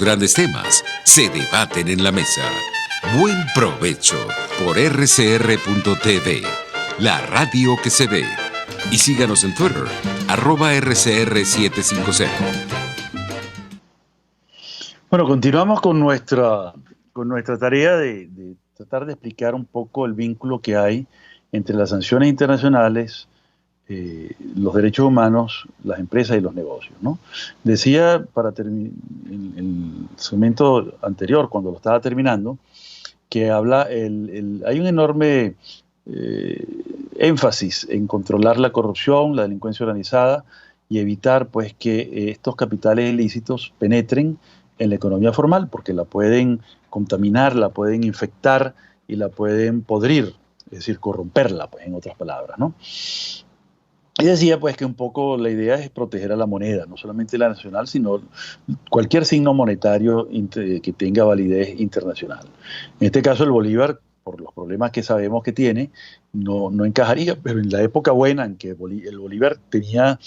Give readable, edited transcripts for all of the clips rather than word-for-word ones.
grandes temas se debaten en la mesa. Buen provecho por rcr.tv, la radio que se ve. Y síganos en Twitter, @rcr750. Bueno, continuamos con nuestra tarea de tratar de explicar un poco el vínculo que hay entre las sanciones internacionales, los derechos humanos, las empresas y los negocios, ¿no? Decía en el segmento anterior, cuando lo estaba terminando, que hay un enorme énfasis en controlar la corrupción, la delincuencia organizada y evitar pues que estos capitales ilícitos penetren en la economía formal, porque la pueden contaminar, la pueden infectar y la pueden podrir, es decir, corromperla, pues, en otras palabras, ¿no? Y decía pues que un poco la idea es proteger a la moneda, no solamente la nacional, sino cualquier signo monetario que tenga validez internacional. En este caso el bolívar, por los problemas que sabemos que tiene, no encajaría, pero en la época buena en que el bolívar tenía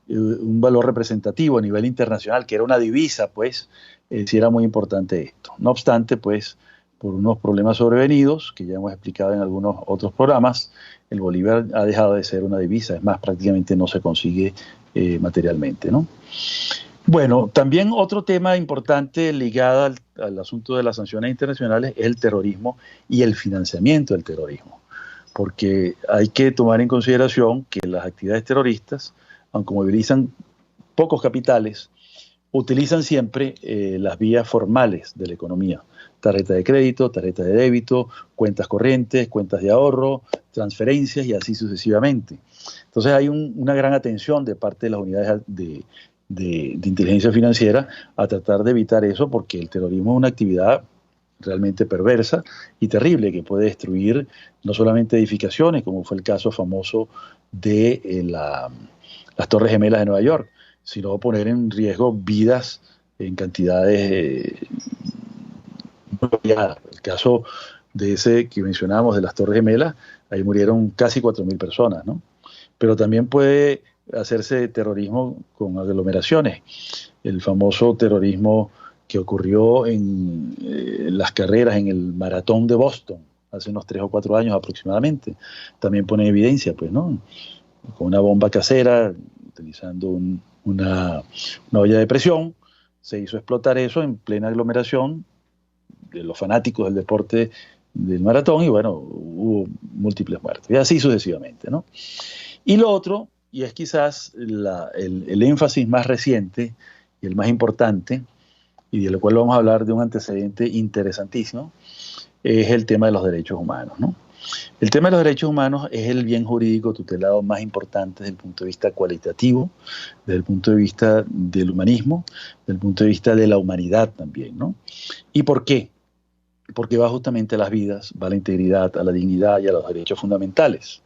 un valor representativo a nivel internacional, que era una divisa, pues sí era muy importante esto. No obstante, pues por unos problemas sobrevenidos, que ya hemos explicado en algunos otros programas, el bolívar ha dejado de ser una divisa, es más, prácticamente no se consigue materialmente, ¿no? Bueno, también otro tema importante ligado al asunto de las sanciones internacionales es el terrorismo y el financiamiento del terrorismo, porque hay que tomar en consideración que las actividades terroristas, aunque movilizan pocos capitales, utilizan siempre las vías formales de la economía: tarjeta de crédito, tarjeta de débito, cuentas corrientes, cuentas de ahorro, transferencias y así sucesivamente. Entonces hay una gran atención de parte de las unidades de inteligencia financiera a tratar de evitar eso, porque el terrorismo es una actividad realmente perversa y terrible que puede destruir no solamente edificaciones, como fue el caso famoso de las Torres Gemelas de Nueva York, sino poner en riesgo vidas en cantidades el caso de ese que mencionábamos de las Torres Gemelas, ahí murieron casi 4.000 personas, ¿no? Pero también puede hacerse terrorismo con aglomeraciones. El famoso terrorismo que ocurrió en las carreras en el maratón de Boston hace unos 3 o 4 años aproximadamente, también pone en evidencia, pues, ¿no? Con una bomba casera, utilizando una olla de presión, se hizo explotar eso en plena aglomeración de los fanáticos del deporte del maratón, y bueno, hubo múltiples muertos, y así sucesivamente, ¿no? Y lo otro, y es quizás el énfasis más reciente y el más importante, y de lo cual vamos a hablar de un antecedente interesantísimo, es el tema de los derechos humanos, ¿no? El tema de los derechos humanos es el bien jurídico tutelado más importante desde el punto de vista cualitativo, desde el punto de vista del humanismo, desde el punto de vista de la humanidad también, ¿no? ¿Y por qué? Porque va justamente a las vidas, va a la integridad, a la dignidad y a los derechos fundamentales.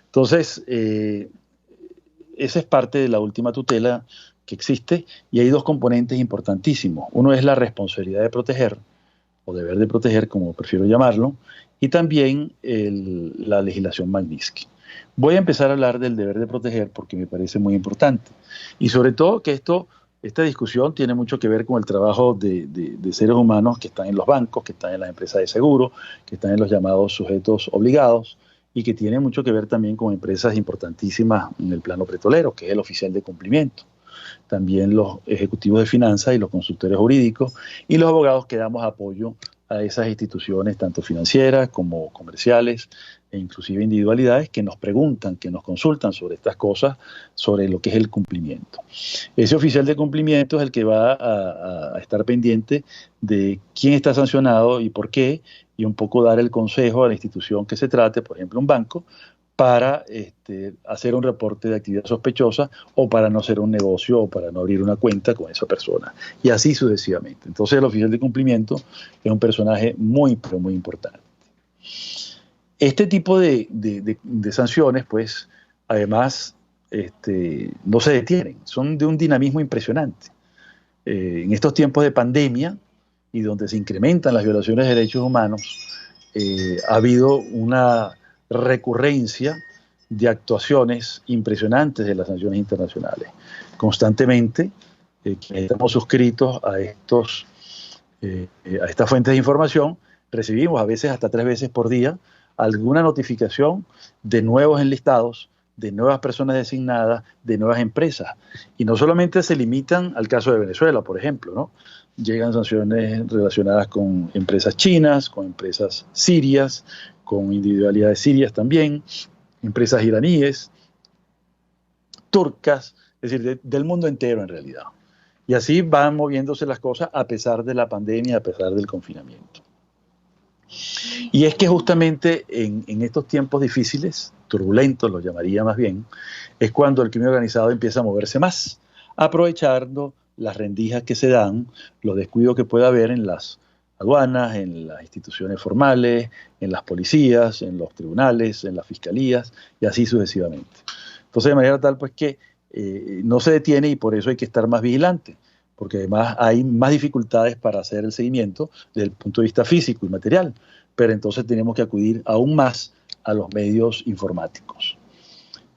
Entonces, esa es parte de la última tutela que existe, y hay dos componentes importantísimos. Uno es la responsabilidad de proteger, o deber de proteger, como prefiero llamarlo, y también la legislación Magnitsky. Voy a empezar a hablar del deber de proteger porque me parece muy importante, y sobre todo que esta discusión tiene mucho que ver con el trabajo de seres humanos que están en los bancos, que están en las empresas de seguro, que están en los llamados sujetos obligados, y que tiene mucho que ver también con empresas importantísimas en el plano petrolero, que es el oficial de cumplimiento. También los ejecutivos de finanzas y los consultores jurídicos y los abogados que damos apoyo a esas instituciones, tanto financieras como comerciales e inclusive individualidades, que nos preguntan, que nos consultan sobre estas cosas, sobre lo que es el cumplimiento. Ese oficial de cumplimiento es el que va a estar pendiente de quién está sancionado y por qué, y un poco dar el consejo a la institución que se trate, por ejemplo un banco, para hacer un reporte de actividad sospechosa, o para no hacer un negocio, o para no abrir una cuenta con esa persona, y así sucesivamente. Entonces el oficial de cumplimiento es un personaje muy, pero muy importante. Este tipo de sanciones, pues, además, no se detienen, son de un dinamismo impresionante. En estos tiempos de pandemia, y donde se incrementan las violaciones de derechos humanos, ha habido una recurrencia de actuaciones impresionantes de las sanciones internacionales. Constantemente quienes estamos suscritos a estas fuentes de información, recibimos a veces hasta 3 veces por día alguna notificación de nuevos enlistados, de nuevas personas designadas, de nuevas empresas. Y no solamente se limitan al caso de Venezuela, por ejemplo, ¿no? Llegan sanciones relacionadas con empresas chinas, con empresas sirias, con individualidades sirias también, empresas iraníes, turcas, es decir, del mundo entero en realidad. Y así van moviéndose las cosas a pesar de la pandemia, a pesar del confinamiento. Y es que justamente en estos tiempos difíciles, turbulentos los llamaría más bien, es cuando el crimen organizado empieza a moverse más, aprovechando las rendijas que se dan, los descuidos que puede haber en las aduanas, en las instituciones formales, en las policías, en los tribunales, en las fiscalías y así sucesivamente. Entonces, de manera tal pues que no se detiene y por eso hay que estar más vigilante, porque además hay más dificultades para hacer el seguimiento desde el punto de vista físico y material, pero entonces tenemos que acudir aún más a los medios informáticos.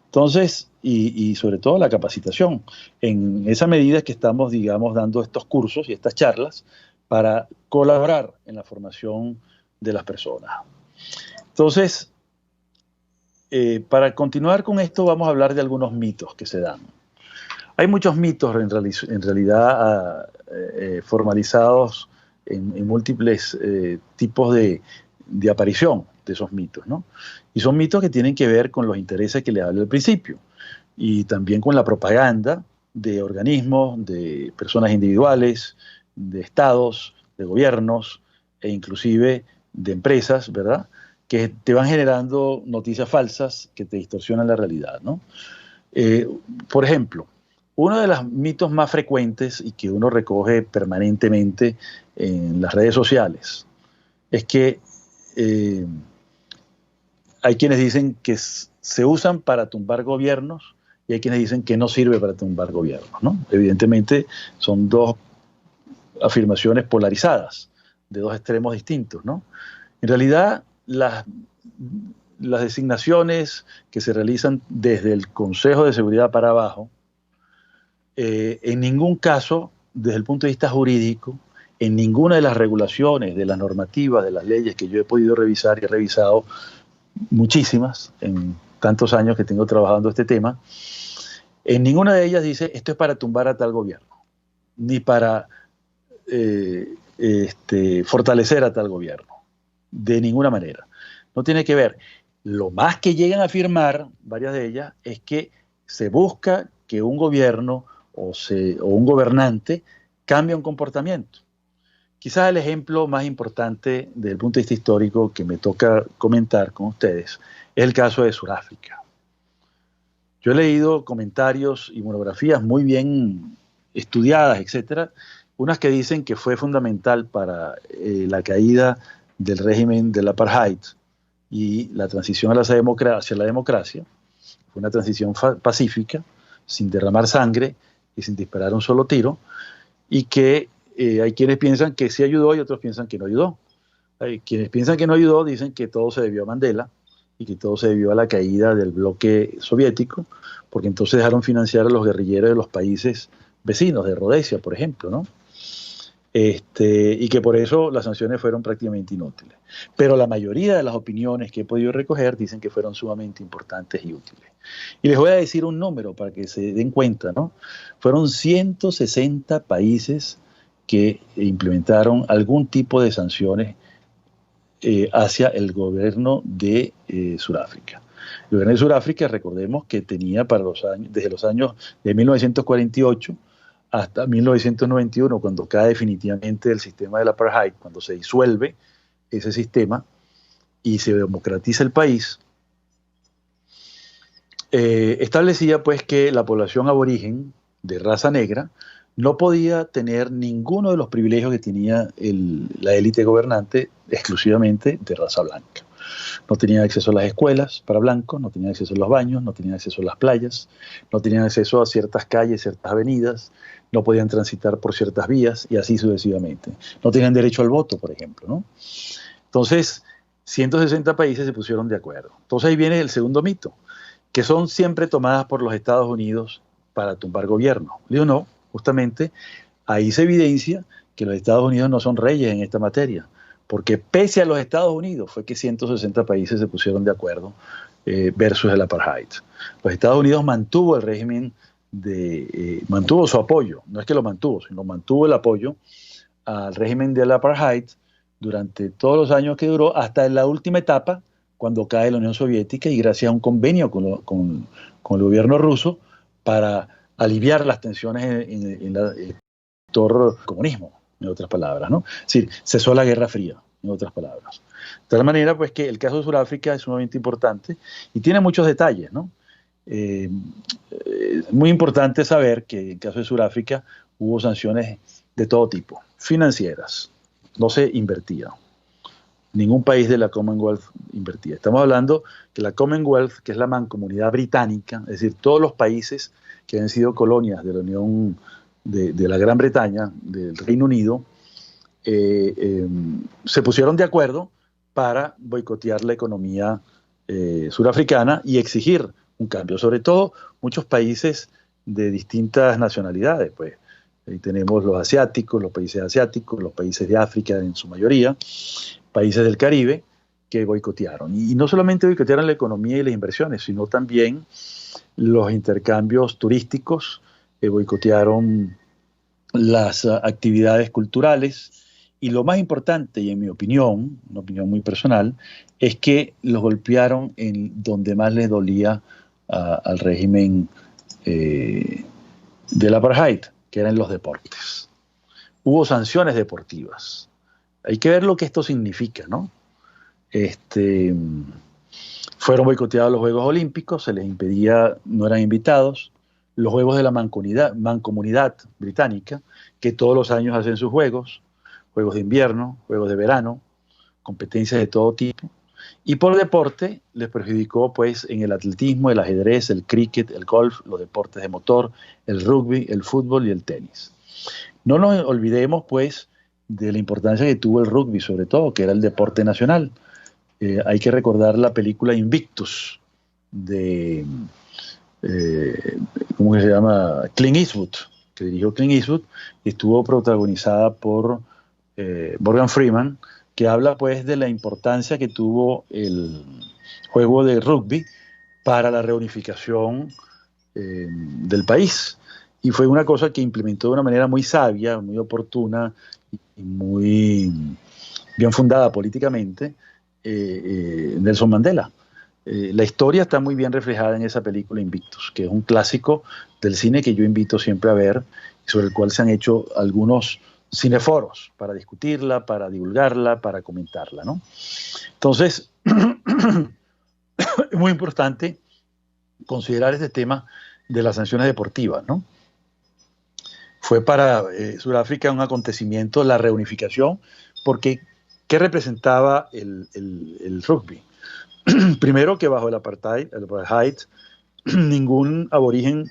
Entonces, y sobre todo la capacitación. En esa medida es que estamos, digamos, dando estos cursos y estas charlas para colaborar en la formación de las personas. Entonces, para continuar con esto, vamos a hablar de algunos mitos que se dan. Hay muchos mitos en realidad formalizados en múltiples tipos de aparición de esos mitos, ¿no? Y son mitos que tienen que ver con los intereses que les hablé al principio y también con la propaganda de organismos, de personas individuales, de estados, de gobiernos e inclusive de empresas, ¿verdad?, que te van generando noticias falsas que te distorsionan la realidad, ¿no? Por ejemplo, uno de los mitos más frecuentes y que uno recoge permanentemente en las redes sociales es que hay quienes dicen que se usan para tumbar gobiernos y hay quienes dicen que no sirve para tumbar gobiernos, ¿no? Evidentemente son dos afirmaciones polarizadas, de dos extremos distintos, ¿no? En realidad, las designaciones que se realizan desde el Consejo de Seguridad para abajo, en ningún caso, desde el punto de vista jurídico, en ninguna de las regulaciones, de las normativas, de las leyes que yo he podido revisar y he revisado muchísimas en tantos años que tengo trabajando este tema, en ninguna de ellas dice esto es para tumbar a tal gobierno, ni para fortalecer a tal gobierno, de ninguna manera. No tiene que ver. Lo más que llegan a afirmar, varias de ellas, es que se busca que un gobierno o un gobernante cambie un comportamiento. Quizás el ejemplo más importante desde el punto de vista histórico que me toca comentar con ustedes es el caso de Sudáfrica. Yo he leído comentarios y monografías muy bien estudiadas, etcétera, unas que dicen que fue fundamental para la caída del régimen del apartheid y la transición hacia la democracia. Fue una transición pacífica, sin derramar sangre y sin disparar un solo tiro, y que hay quienes piensan que sí ayudó y otros piensan que no ayudó. Hay quienes piensan que no ayudó, dicen que todo se debió a Mandela y que todo se debió a la caída del bloque soviético, porque entonces dejaron financiar a los guerrilleros de los países vecinos, de Rodesia, por ejemplo, ¿no? Y que por eso las sanciones fueron prácticamente inútiles. Pero la mayoría de las opiniones que he podido recoger dicen que fueron sumamente importantes y útiles. Y les voy a decir un número para que se den cuenta, ¿no? Fueron 160 países que implementaron algún tipo de sanciones hacia el gobierno de Sudáfrica. El gobierno de Sudáfrica, recordemos que tenía desde los años de 1948 hasta 1991, cuando cae definitivamente el sistema del apartheid, cuando se disuelve ese sistema y se democratiza el país, establecía pues que la población aborigen de raza negra no podía tener ninguno de los privilegios que tenía la élite gobernante exclusivamente de raza blanca. No tenían acceso a las escuelas para blancos, no tenían acceso a los baños, no tenían acceso a las playas, no tenían acceso a ciertas calles, ciertas avenidas, no podían transitar por ciertas vías y así sucesivamente. No tenían derecho al voto, por ejemplo, ¿no? Entonces, 160 países se pusieron de acuerdo. Entonces ahí viene el segundo mito, que son siempre tomadas por los Estados Unidos para tumbar gobierno. Digo, no, justamente, ahí se evidencia que los Estados Unidos no son reyes en esta materia, porque pese a los Estados Unidos fue que 160 países se pusieron de acuerdo versus el apartheid. Los Estados Unidos mantuvo el régimen mantuvo su apoyo, no es que lo mantuvo, sino mantuvo el apoyo al régimen del apartheid durante todos los años que duró, hasta en la última etapa, cuando cae la Unión Soviética y gracias a un convenio con el gobierno ruso para aliviar las tensiones en el sector comunismo, en otras palabras, ¿no? Es decir, cesó la Guerra Fría, en otras palabras. De tal manera, pues, que el caso de Sudáfrica es sumamente importante y tiene muchos detalles, ¿no? Es muy importante saber que en el caso de Sudáfrica hubo sanciones de todo tipo, financieras, no se invertía. Ningún país de la Commonwealth invertía. Estamos hablando que la Commonwealth, que es la mancomunidad británica, es decir, todos los países que han sido colonias de la Unión de la Gran Bretaña, del Reino Unido, se pusieron de acuerdo para boicotear la economía surafricana y exigir un cambio. Sobre todo, muchos países de distintas nacionalidades, pues. Ahí tenemos los asiáticos, los países de África en su mayoría, países del Caribe que boicotearon. Y no solamente boicotearon la economía y las inversiones, sino también los intercambios turísticos, boicotearon las actividades culturales y lo más importante, y en mi opinión, una opinión muy personal, es que los golpearon en donde más les dolía al régimen del apartheid, que eran los deportes. Hubo sanciones deportivas. Hay que ver lo que esto significa, ¿no? Fueron boicoteados los Juegos Olímpicos, se les impedía, no eran invitados. Los Juegos de la Mancomunidad Británica, que todos los años hacen sus juegos de invierno, juegos de verano, competencias de todo tipo. Y por deporte les perjudicó, pues, en el atletismo, el ajedrez, el cricket, el golf, los deportes de motor, el rugby, el fútbol y el tenis. No nos olvidemos, pues, de la importancia que tuvo el rugby, sobre todo, que era el deporte nacional. Hay que recordar la película Invictus de, ¿cómo que se llama? Clint Eastwood, que dirigió Clint Eastwood, y estuvo protagonizada por Morgan Freeman, que habla, pues, de la importancia que tuvo el juego de rugby para la reunificación del país. Y fue una cosa que implementó de una manera muy sabia, muy oportuna y muy bien fundada políticamente Nelson Mandela. La historia está muy bien reflejada en esa película Invictus, que es un clásico del cine que yo invito siempre a ver, y sobre el cual se han hecho algunos cineforos para discutirla, para divulgarla, para comentarla, ¿no? Entonces, es muy importante considerar este tema de las sanciones deportivas, ¿no? Fue para Sudáfrica un acontecimiento, la reunificación, porque ¿qué representaba el rugby? Primero, que bajo el apartheid, ningún aborigen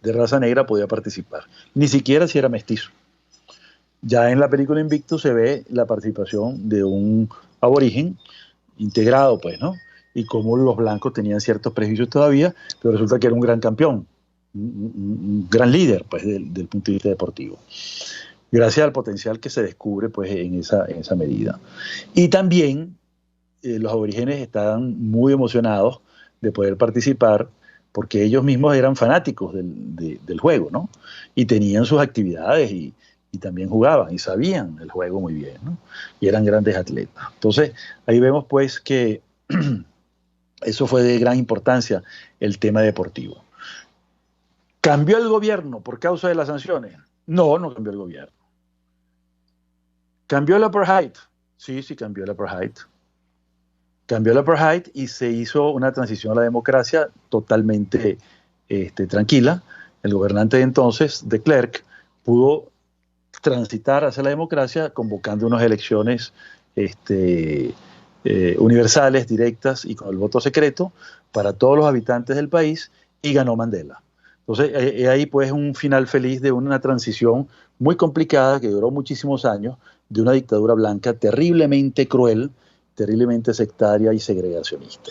de raza negra podía participar, ni siquiera si era mestizo. Ya en la película Invictus se ve la participación de un aborigen integrado, pues, ¿no? Y cómo los blancos tenían ciertos prejuicios todavía, pero resulta que era un gran campeón, un gran líder, pues, del punto de vista deportivo, gracias al potencial que se descubre, pues, en esa medida. Y también los aborígenes estaban muy emocionados de poder participar, porque ellos mismos eran fanáticos del juego, ¿no? Y tenían sus actividades y también jugaban y sabían el juego muy bien, ¿no? Y eran grandes atletas. Entonces, ahí vemos, pues, que eso fue de gran importancia, el tema deportivo. ¿Cambió el gobierno por causa de las sanciones? No, no cambió el gobierno. ¿Cambió el apartheid? Sí, sí cambió el apartheid. Cambió el apartheid y se hizo una transición a la democracia totalmente tranquila. El gobernante de entonces, de Klerk, pudo transitar hacia la democracia convocando unas elecciones universales, directas y con el voto secreto para todos los habitantes del país, y ganó Mandela. Entonces, ahí, pues, un final feliz de una transición muy complicada que duró muchísimos años, de una dictadura blanca terriblemente cruel, terriblemente sectaria y segregacionista.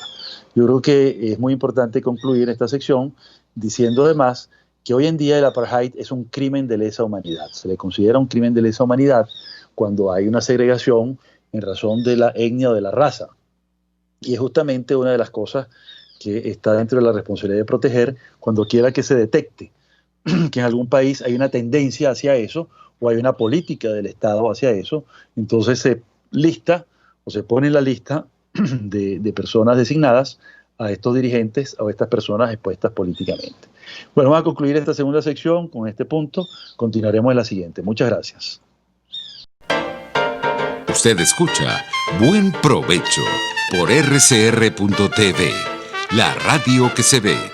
Yo creo que es muy importante concluir esta sección diciendo además que hoy en día el apartheid es un crimen de lesa humanidad. Se le considera un crimen de lesa humanidad cuando hay una segregación en razón de la etnia o de la raza. Y es justamente una de las cosas que está dentro de la responsabilidad de proteger cuando quiera que se detecte que en algún país hay una tendencia hacia eso o hay una política del Estado hacia eso, entonces se lista o se pone en la lista de personas designadas a estos dirigentes o a estas personas expuestas políticamente. Bueno, vamos a concluir esta segunda sección con este punto. Continuaremos en la siguiente. Muchas gracias. Usted escucha Buen Provecho por RCR.tv, la radio que se ve.